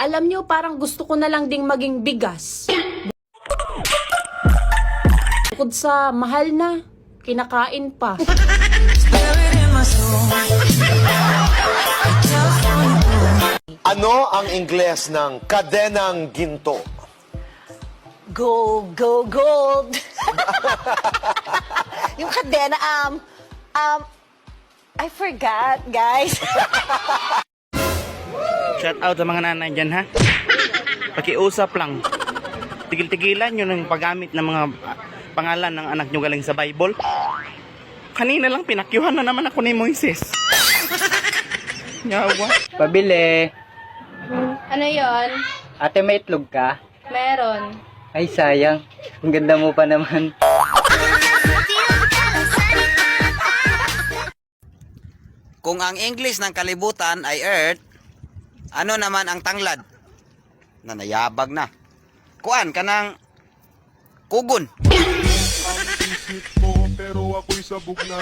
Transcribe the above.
Alam nyo, parang gusto ko na lang ding maging bigas. Bukod sa mahal na, kinakain pa. Ano ang Ingles ng kadenang ginto? Gold, gold, gold. Yung kadena, I forgot, guys. Shout out sa mga nanay dyan, ha? Pakiusap lang. Tigil-tigilan nyo ng paggamit ng mga pangalan ng anak nyo galing sa Bible. Kanina lang pinakyuhan na naman ako ni Moises. Nyawa. Pabili. Ano yon? Ate, may itlog ka? Meron. Ay, sayang. Ang ganda mo pa naman. Kung ang English ng kalibutan ay Earth, ano naman ang tanglad? Nanayabag na. Kuan ka ng kugon. Ang isip mo pero ako'y sabog na.